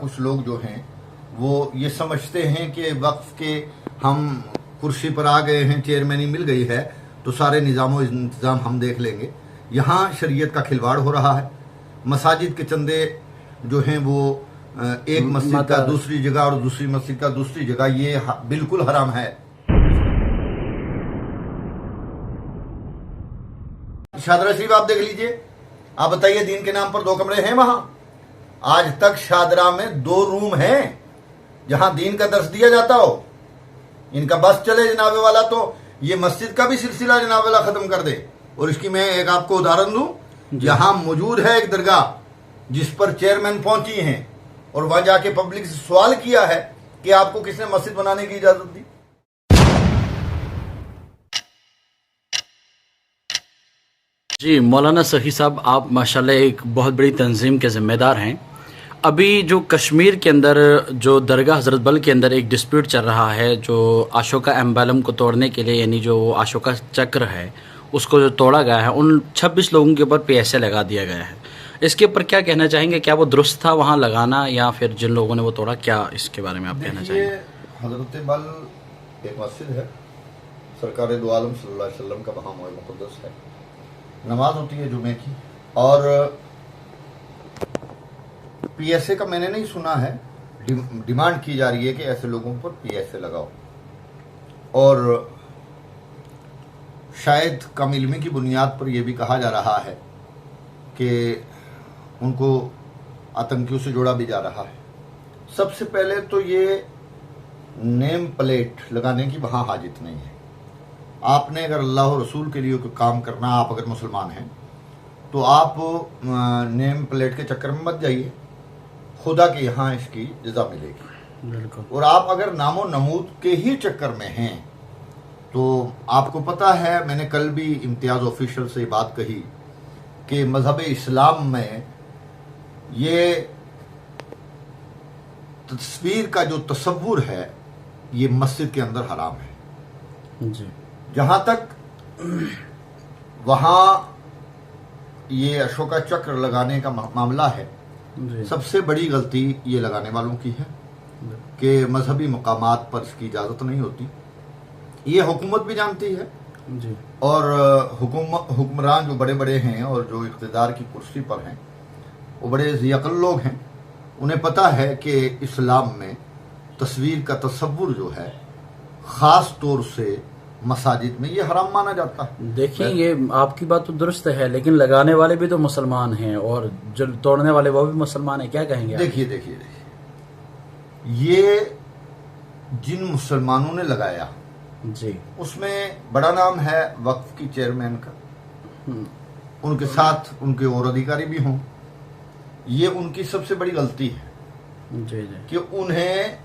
کچھ لوگ جو ہیں وہ یہ سمجھتے ہیں کہ وقف کے ہم کرسی پر آ گئے ہیں، چیئرمینی مل گئی ہے تو سارے نظام و انتظام ہم دیکھ لیں گے۔ یہاں شریعت کا کھلواڑ ہو رہا ہے۔ مساجد کے چندے جو ہیں وہ ایک مسجد کا دوسری جگہ اور دوسری مسجد کا دوسری جگہ، یہ بالکل حرام ہے۔ شادرہ شریف آپ دیکھ لیجئے، آپ بتائیے دین کے نام پر 2 کمرے ہیں وہاں؟ آج تک شادرہ میں 2 روم ہیں جہاں دین کا درس دیا جاتا ہو۔ ان کا بس چلے جناب والا تو یہ مسجد کا بھی سلسلہ جناب والا ختم کر دے۔ اور اس کی میں ایک آپ کو ادھارن دوں، یہاں موجود ہے ایک درگاہ جس پر چیئرمین پہنچی ہیں اور وہاں جا کے پبلک سے سوال کیا ہے کہ آپ کو کس نے مسجد بنانے کی اجازت دی؟ جی مولانا سخی صاحب، آپ ماشاءاللہ ایک بہت بڑی تنظیم کے ذمہ دار ہیں۔ ابھی جو کشمیر کے اندر جو درگاہ حضرت بل کے اندر ایک ڈسپیوٹ چل رہا ہے، جو اشوکا ایمبلم کو توڑنے کے لیے، یعنی جو اشوکا چکر ہے اس کو جو توڑا گیا ہے، ان 26 لوگوں کے اوپر PSA لگا دیا گیا ہے۔ اس کے اوپر کیا کہنا چاہیں گے؟ کیا وہ درست تھا وہاں لگانا، یا پھر جن لوگوں نے وہ توڑا، کیا اس کے بارے میں آپ کہنا چاہیں گے؟ حضرت بل ایک مسجد ہے، سرکار دو عالم صلی اللہ علیہ وسلم کا وہاں موضع مقدس ہے، نماز ہوتی ہے جمعے کی، اور PSA کا میں نے نہیں سنا ہے، ڈیمانڈ کی جا رہی ہے کہ ایسے لوگوں پر PSA لگاؤ، اور شاید کم علمی کی بنیاد پر یہ بھی کہا جا رہا ہے کہ ان کو آتنکیوں سے جوڑا بھی جا رہا ہے۔ سب سے پہلے تو یہ نیم پلیٹ لگانے کی وہاں حاجت نہیں ہے۔ آپ نے اگر اللہ و رسول کے لیے کوئی کام کرنا، آپ اگر مسلمان ہیں تو آپ نیم پلیٹ کے چکر میں مت جائیے، خدا کے یہاں اس کی جزا ملے گی۔ بالکل۔ اور آپ اگر نام و نمود کے ہی چکر میں ہیں تو آپ کو پتا ہے، میں نے کل بھی امتیاز آفیشل سے یہ بات کہی کہ مذہب اسلام میں یہ تصویر کا جو تصور ہے یہ مسجد کے اندر حرام ہے۔ جی، جہاں تک وہاں یہ اشوکا چکر لگانے کا معاملہ ہے، جی، سب سے بڑی غلطی یہ لگانے والوں کی ہے کہ مذہبی مقامات پر اس کی اجازت نہیں ہوتی۔ یہ حکومت بھی جانتی ہے، جی، اور حکمران جو بڑے بڑے ہیں اور جو اقتدار کی کرسی پر ہیں وہ بڑے ذی عقل لوگ ہیں، انہیں پتا ہے کہ اسلام میں تصویر کا تصور جو ہے خاص طور سے مساجد میں یہ حرام مانا جاتا ہے۔ دیکھیں یہ آپ کی بات تو درست ہے، لیکن لگانے والے بھی تو مسلمان ہیں اور جو توڑنے والے وہ بھی مسلمان ہیں، کیا کہیں گے آپ؟ دیکھیے یہ جن مسلمانوں نے لگایا جی، اس میں بڑا نام ہے وقف کی چیئرمین کا، ان کے ساتھ ان کے اور ادھیکاری بھی ہوں، یہ ان کی سب سے بڑی غلطی ہے جی، جی، کہ انہیں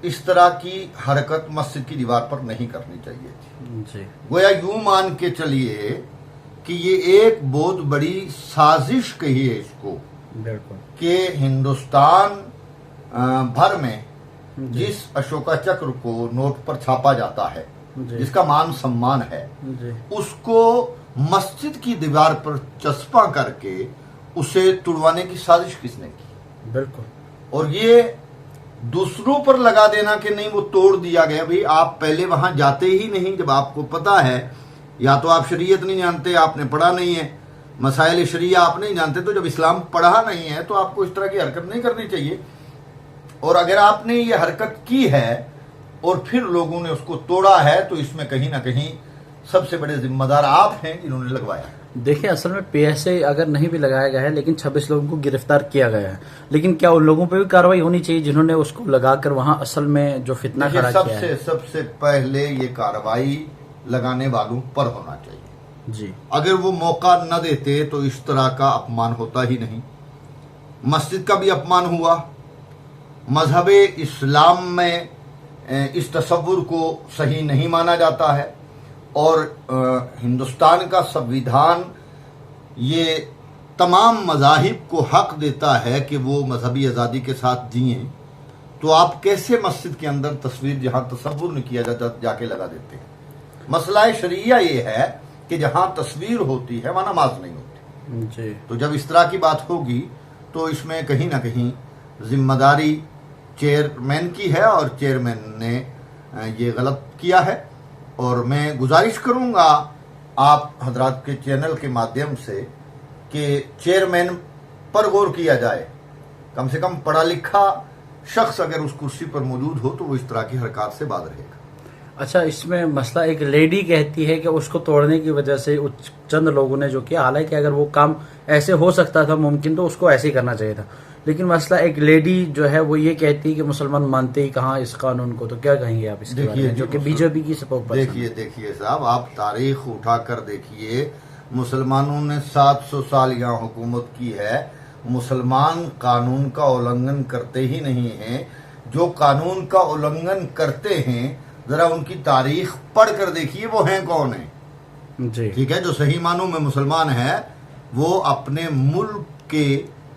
اس طرح کی حرکت مسجد کی دیوار پر نہیں کرنی چاہیے تھی۔ جی، گویا یوں مان کے چلیے کہ یہ ایک بہت بڑی سازش کہیے اس کو، بالکل، کہ ہندوستان بھر میں جس اشوکا چکر کو نوٹ پر چھاپا جاتا ہے، جی، جس کا مان سمان ہے، جی، اس کو مسجد کی دیوار پر چسپاں کر کے اسے توڑوانے کی سازش کس نے کی؟ بالکل، اور یہ دوسروں پر لگا دینا کہ نہیں وہ توڑ دیا گیا۔ بھئی آپ پہلے وہاں جاتے ہی نہیں، جب آپ کو پتا ہے، یا تو آپ شریعت نہیں جانتے، آپ نے پڑھا نہیں ہے، مسائل شریعہ آپ نہیں جانتے، تو جب اسلام پڑھا نہیں ہے تو آپ کو اس طرح کی حرکت نہیں کرنی چاہیے۔ اور اگر آپ نے یہ حرکت کی ہے اور پھر لوگوں نے اس کو توڑا ہے تو اس میں کہیں نہ کہیں سب سے بڑے ذمہ دار آپ ہیں جنہوں نے لگوایا ہے۔ دیکھیں اصل میں PSA اگر نہیں بھی لگایا گیا ہے لیکن 26 لوگوں کو گرفتار کیا گیا ہے، لیکن کیا ان لوگوں پہ بھی کارروائی ہونی چاہیے جنہوں نے اس کو لگا کر وہاں اصل میں جو فتنہ کھڑا کیا ہے؟ سب سے پہلے یہ کارروائی لگانے والوں پر ہونا چاہیے۔ جی، اگر وہ موقع نہ دیتے تو اس طرح کا اپمان ہوتا ہی نہیں۔ مسجد کا بھی اپمان ہوا، مذہب اسلام میں اس تصور کو صحیح نہیں مانا جاتا ہے، اور ہندوستان کا سنویدھان یہ تمام مذاہب کو حق دیتا ہے کہ وہ مذہبی آزادی کے ساتھ جئیں، تو آپ کیسے مسجد کے اندر تصویر جہاں تصور نہیں کیا جاتا جا کے لگا دیتے ہیں؟ مسئلہ شریعہ یہ ہے کہ جہاں تصویر ہوتی ہے وہاں نماز نہیں ہوتی۔ جی، تو جب اس طرح کی بات ہوگی تو اس میں کہیں نہ کہیں ذمہ داری چیئرمین کی ہے اور چیئرمین نے یہ غلط کیا ہے. اور میں گزارش کروں گا آپ حضرات کے چینل کے مادھیم سے کہ چیئرمین پر غور کیا جائے. کم سے کم پڑھا لکھا شخص اگر اس کرسی پر موجود ہو تو وہ اس طرح کی حرکات سے باز رہے گا. اچھا، اس میں مسئلہ ایک لیڈی کہتی ہے کہ اس کو توڑنے کی وجہ سے چند لوگوں نے جو کیا، حالانکہ اگر وہ کام ایسے ہو سکتا تھا ممکن تو اس کو ایسے ہی کرنا چاہیے تھا، لیکن مسئلہ ایک لیڈی جو ہے وہ یہ کہتی ہے کہ مسلمان مانتے ہی کہاں اس قانون کو. تو کیا کہیں گے آپ اس کے بارے میں، جو کہ بی جے پی کی سپورٹ پر؟ دیکھیے صاحب، آپ تاریخ اٹھا کر دیکھیے، مسلمانوں نے 700 سال یہاں حکومت کی ہے. مسلمان قانون کا النگھن کرتے ہی نہیں ہیں. جو قانون کا النگھن کرتے ہیں ذرا ان کی تاریخ پڑھ کر دیکھیے وہ ہیں کون ہیں. جی ٹھیک ہے، جو صحیح معنوں میں مسلمان ہے وہ اپنے ملک کے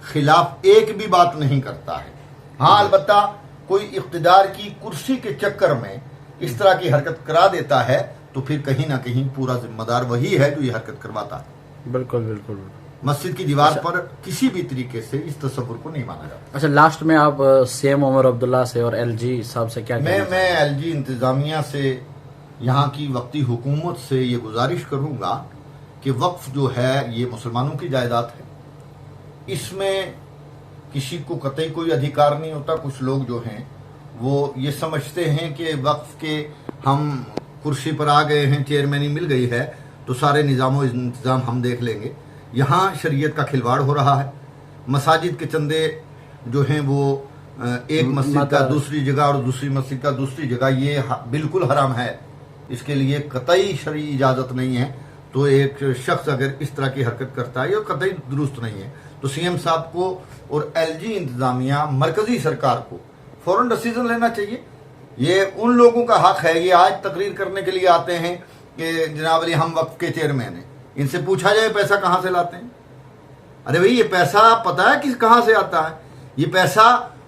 خلاف ایک بھی بات نہیں کرتا ہے. ہاں، البتہ کوئی اقتدار کی کرسی کے چکر میں اس طرح کی حرکت کرا دیتا ہے تو پھر کہیں نہ کہیں پورا ذمہ دار وہی ہے جو یہ حرکت کرواتا ہے. بالکل بالکل. مسجد کی دیوار پر کسی بھی طریقے سے اس تصور کو نہیں مانا جاتا. اچھا، لاسٹ میں آپ سی ایم عمر عبداللہ سے اور ایل جی صاحب سے کیا کہنا؟ میں ایل جی انتظامیہ سے، یہاں کی وقتی حکومت سے یہ گزارش کروں گا کہ وقف جو ہے یہ مسلمانوں کی جائیداد ہے. اس میں کسی کو قطعی کوئی ادھیکار نہیں ہوتا. کچھ لوگ جو ہیں وہ یہ سمجھتے ہیں کہ وقف کے ہم کرسی پر آ گئے ہیں، چیئرمینی مل گئی ہے تو سارے نظام و انتظام ہم دیکھ لیں گے. یہاں شریعت کا کھلواڑ ہو رہا ہے. مساجد کے چندے جو ہیں وہ ایک مسجد کا دوسری جگہ اور دوسری مسجد کا دوسری جگہ، یہ بالکل حرام ہے. اس کے لیے قطعی شرعی اجازت نہیں ہے. تو ایک شخص اگر اس طرح کی حرکت کرتا ہے یہ قطعی درست نہیں ہے. تو سی ایم صاحب کو اور ایل جی انتظامیہ مرکزی سرکار کو فوراً ڈیسیزن لینا چاہیے. یہ ان لوگوں کا حق ہے، یہ آج تقریر کرنے کے لیے آتے ہیں کہ جناب علی ہم وقف کے چیئرمین ہیں. ان سے پوچھا جائے پیسہ کہاں سے لاتے ہیں. ارے بھئی، یہ پیسہ پتہ ہے کہاں سے آتا ہے؟ یہ پیسہ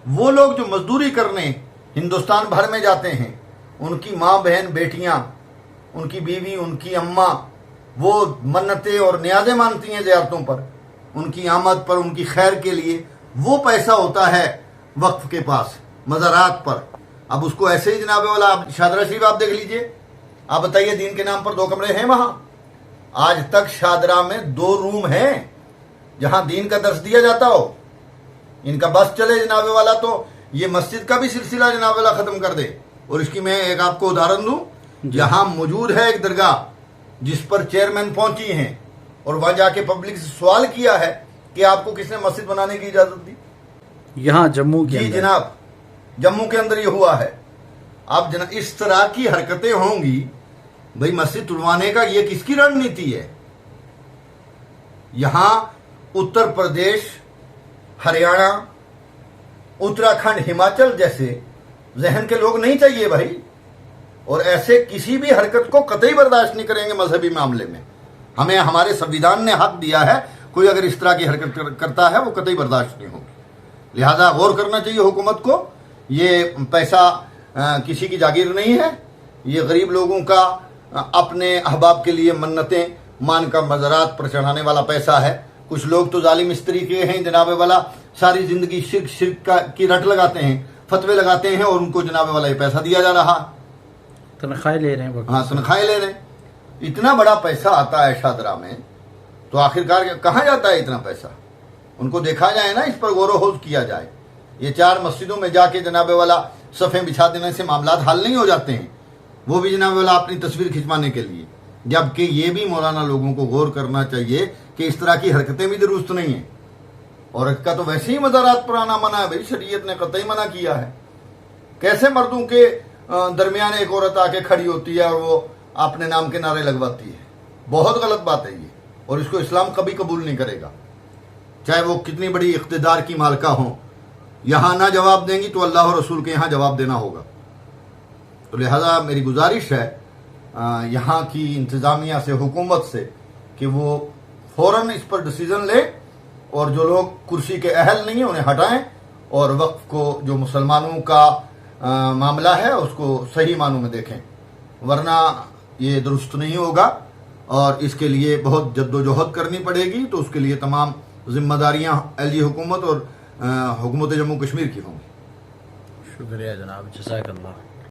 وہ لوگ جو مزدوری کرنے ہندوستان بھر میں جاتے ہیں، ان کی ماں بہن بیٹیاں، ان کی بیوی، ان کی اماں، وہ منتیں اور نیازیں مانتی ہیں زیارتوں پر، ان کی آمد پر، ان کی خیر کے لیے. وہ پیسہ ہوتا ہے وقف کے پاس مزارات پر. اب اس کو ایسے ہی جناب والا شادرہ شریف آپ دیکھ لیجئے. آپ بتائیے، دین کے نام پر 2 کمرے ہیں وہاں. آج تک شادرہ میں 2 روم ہیں جہاں دین کا درس دیا جاتا ہو. ان کا بس چلے جناب والا تو یہ مسجد کا بھی سلسلہ جناب والا ختم کر دے. اور اس کی میں ایک آپ کو ادھارن دوں. یہاں موجود ہے ایک درگاہ جس پر چیئرمین پہنچی ہیں اور وہاں جا کے پبلک سے سوال کیا ہے کہ آپ کو کس نے مسجد بنانے کی اجازت دی؟ یہاں جموں کی؟ جی جناب، جموں کے اندر یہ ہوا ہے. اب جناب اس طرح کی حرکتیں ہوں گی، بھئی مسجد تڑوانے کا یہ کس کی رننیتی ہے؟ یہاں اتر پردیش، ہریانہ، اتراکھنڈ، ہماچل جیسے ذہن کے لوگ نہیں چاہیے بھائی. اور ایسے کسی بھی حرکت کو قطعی برداشت نہیں کریں گے مذہبی معاملے میں. ہمیں ہمارے سنویدھان نے حق دیا ہے، کوئی اگر اس طرح کی حرکت کرتا ہے وہ قطعی برداشت نہیں ہوگی. لہذا غور کرنا چاہیے حکومت کو. یہ پیسہ کسی کی جاگیر نہیں ہے. یہ غریب لوگوں کا اپنے احباب کے لیے منتیں مان کر مزارات پر چڑھانے والا پیسہ ہے. کچھ لوگ تو ظالم اس طریقے ہیں جناب والا، ساری زندگی شرک کی رٹ لگاتے ہیں، فتوے لگاتے ہیں اور ان کو جناب والا یہ پیسہ دیا جا رہا، تنخواہیں لے رہے ہیں. ہاں، تنخواہیں لے رہے ہیں. اتنا بڑا پیسہ آتا ہے شادرہ میں تو آخرکار کہاں جاتا ہے اتنا پیسہ؟ ان کو دیکھا جائے نا، اس پر غور و خوض کیا جائے. یہ 4 مسجدوں میں جا کے جناب والا صفیں بچھا دینے سے معاملات حل نہیں ہو جاتے ہیں، وہ بھی جناب والا اپنی تصویر کھنچوانے کے لیے. جبکہ یہ بھی مولانا لوگوں کو غور کرنا چاہیے کہ اس طرح کی حرکتیں بھی درست نہیں ہیں. عورت کا تو ویسے ہی مزارات پر آنا منع ہے بھائی، شریعت نے قطعی منع کیا ہے. کیسے مردوں کے درمیان ایک عورت آ کے کھڑی ہوتی ہے اور وہ اپنے نام کے نعرے لگواتی ہے؟ بہت غلط بات ہے یہ، اور اس کو اسلام کبھی قبول نہیں کرے گا، چاہے وہ کتنی بڑی اقتدار کی مالکہ ہوں. یہاں نہ جواب دیں گی تو اللہ اور رسول کے یہاں جواب دینا ہوگا. تو لہذا میری گزارش ہے یہاں کی انتظامیہ سے، حکومت سے، کہ وہ فوراً اس پر ڈیسیزن لے اور جو لوگ کرسی کے اہل نہیں ہیں انہیں ہٹائیں اور وقف کو جو مسلمانوں کا معاملہ ہے اس کو صحیح معنوں میں دیکھیں. ورنہ یہ درست نہیں ہوگا اور اس کے لیے بہت جد و جہد کرنی پڑے گی. تو اس کے لیے تمام ذمہ داریاں ایل جی حکومت اور حکومت جموں کشمیر کی ہوں گی. شکریہ جناب، جزاک اللہ.